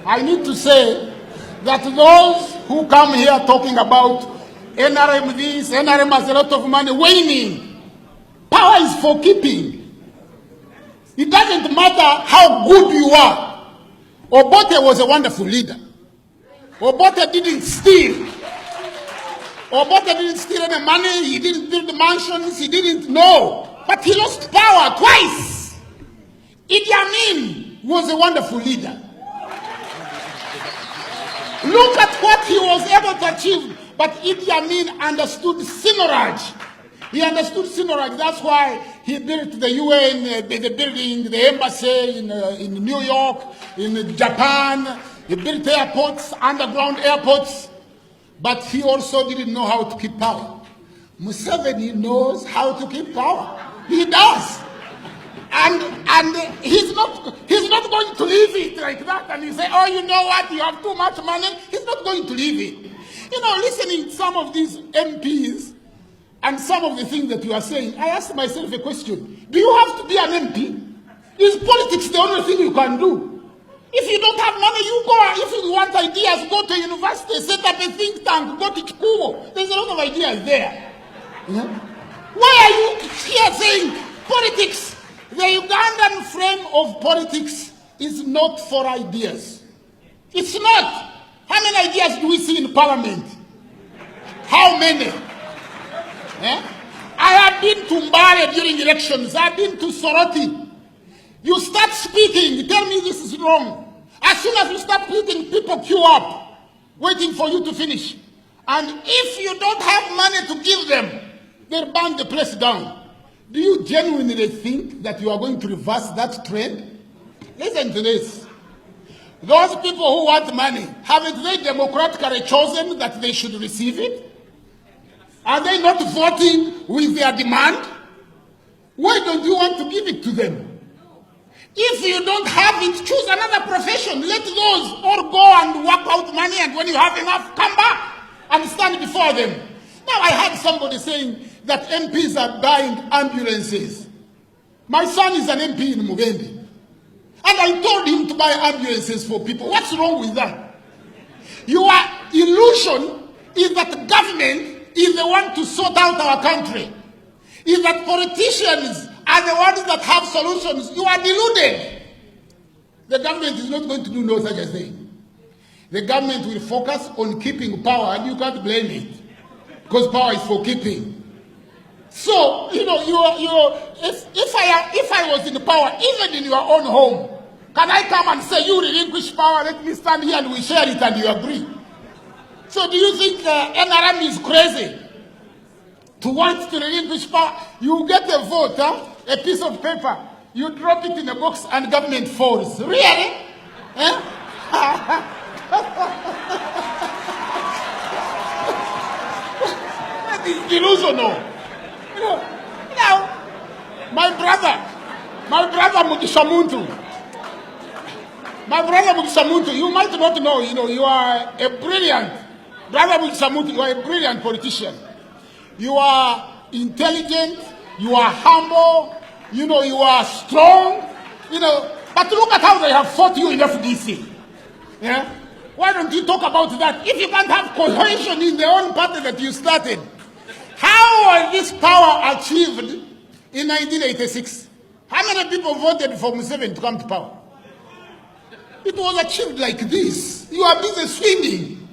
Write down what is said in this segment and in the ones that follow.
I need to say that those who come here talking about NRM this, NRM has a lot of money, waning. Power is for keeping. It doesn't matter how good you are. Obote was a wonderful leader. Obote didn't steal. Obote didn't steal any money. He didn't build mansions. He didn't know. But he lost power twice. Idi Amin was a wonderful leader. Look at what he was able to achieve. But Idi Amin understood Sinoraj. He understood Sinoraj. That's why he built the UN, the building, the embassy in New York, in Japan. He built airports, underground airports. But he also didn't know how to keep power. Museveni knows how to keep power. He does. And he's not going to leave it like that. And you say, oh, you know what, you have too much money. He's not going to leave it. You know, listening to some of these MPs and some of the things that you are saying, I ask myself a question. Do you have to be an MP? Is politics the only thing you can do? If you don't have money, you go. If you want ideas, go to university, set up a think tank, go to Kihura. There's a lot of ideas there. Yeah? Why are you here saying politics? The Ugandan frame of politics is not for ideas. It's not. How many ideas do we see in parliament? How many? Yeah? I have been to Mbale during elections. I've been to Soroti. You start speaking, you tell me this is wrong. As soon as you start speaking, people queue up, waiting for you to finish. And if you don't have money to give them, they'll burn the place down. Do you genuinely think that you are going to reverse that trend? Listen to this. Those people who want money, haven't they democratically chosen that they should receive it? Are they not voting with their demand? Why don't you want to give it to them? If you don't have it, choose another profession. Let those all go and work out money, and when you have enough, come back and stand before them. Now, I heard somebody saying that MPs are buying ambulances. My son is an MP in Mugendi. And I told him to buy ambulances for people. What's wrong with that? Your illusion is that government is the one to sort out our country. Is that politicians are the ones that have solutions. You are deluded. The government is not going to do no such a thing. The government will focus on keeping power, and you can't blame it, because power is for keeping. So, you know, if I was in power, even in your own home, can I come and say, you relinquish power, let me stand here and we share it and you agree? So do you think NRM is crazy to want to relinquish power? You get a vote, huh? A piece of paper, you drop it in a box and government falls. Really? Eh? That is delusional. You know, now, my brother Mugishamuntu, you might not know, you know, you are a brilliant, brother Mugishamuntu, you are a brilliant politician. You are intelligent, you are humble, you know, you are strong, you know, but look at how they have fought you in FDC. Yeah? Why don't you talk about that? If you can't have cohesion in the own party that you started, how was this power achieved in 1986? How many people voted for Museveni to come to power? It was achieved like this. You are busy swimming.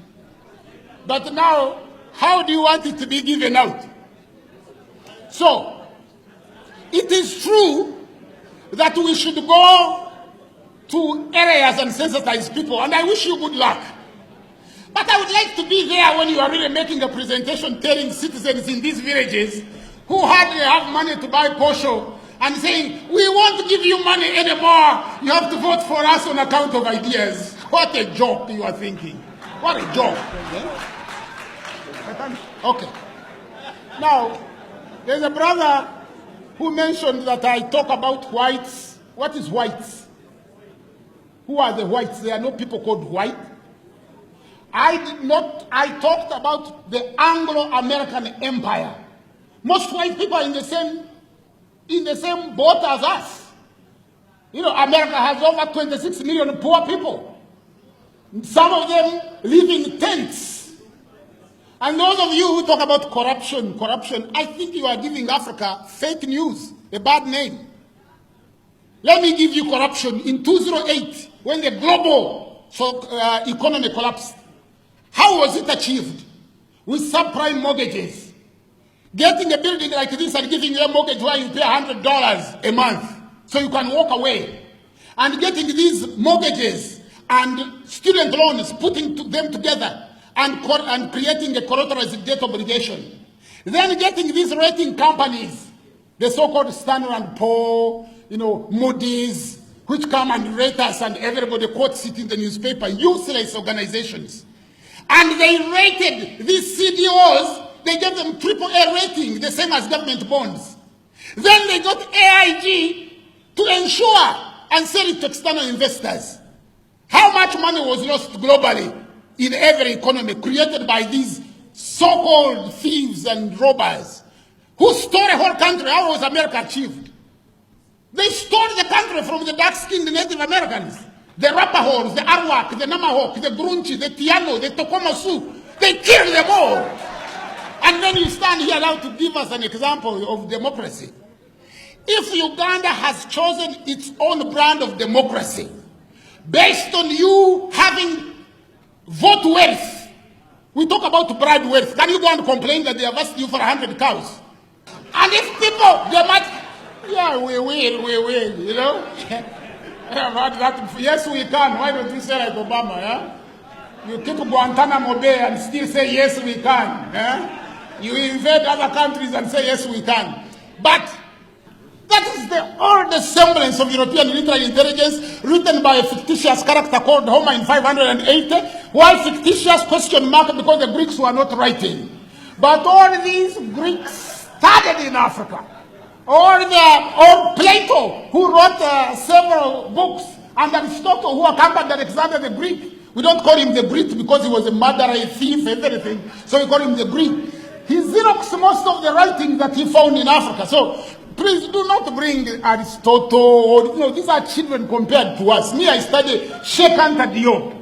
But now, how do you want it to be given out? So, it is true that we should go to areas and sensitize people, and I wish you good luck. But I would like to be there when you are really making a presentation telling citizens in these villages who hardly have money to buy Porsche and saying, we won't give you money anymore. You have to vote for us on account of ideas. What a joke you are thinking. What a joke. Okay. Now, there's a brother who mentioned that I talk about whites. What is whites? Who are the whites? There are no people called white. I talked about the Anglo-American Empire. Most white people are in the same boat as us. You know, America has over 26 million poor people. Some of them live in tents. And those of you who talk about corruption, I think you are giving Africa fake news, a bad name. Let me give you corruption. In 2008, when the global economy collapsed, how was it achieved? With subprime mortgages. Getting a building like this and giving you a mortgage where you pay $100 a month so you can walk away. And getting these mortgages and student loans, putting them together and creating a collateralized debt obligation. Then getting these rating companies, the so-called Standard & Poor, Moody's, which come and rate us and everybody quotes it in the newspaper, useless organizations. And they rated these CDOs, they gave them AAA rating, the same as government bonds. Then they got AIG to ensure and sell it to external investors. How much money was lost globally in every economy created by these so-called thieves and robbers who stole a whole country? How was America achieved? They stole the country from the dark-skinned Native Americans. The Rapahors, the Arawak, the Namahawk, the Grunchi, the Tiano, the Tokoma Sioux. They killed them all. And then you stand here now to give us an example of democracy. If Uganda has chosen its own brand of democracy, based on you having vote wealth, we talk about bride wealth. Can you go and complain that they have asked you for 100 cows? And if people, they might, yeah, we will, Yes, we can. Why don't you say like Obama, yeah? You keep Guantanamo Bay and still say, yes, we can. Yeah? You invade other countries and say, yes, we can. But that is the oldest semblance of European military intelligence written by a fictitious character called Homer in 580. Why fictitious? Question mark, because the Greeks were not writing. But all these Greeks studied in Africa. Or Plato, who wrote several books, and Aristotle, who accompanied Alexander the Greek. We don't call him the Greek because he was a murderer, a thief, everything. So we call him the Greek. He xeroxed most of the writings that he found in Africa. So please do not bring Aristotle, or, these are children compared to us. Me, I study Sheikh Anta Diop,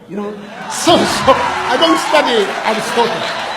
So I don't study Aristotle.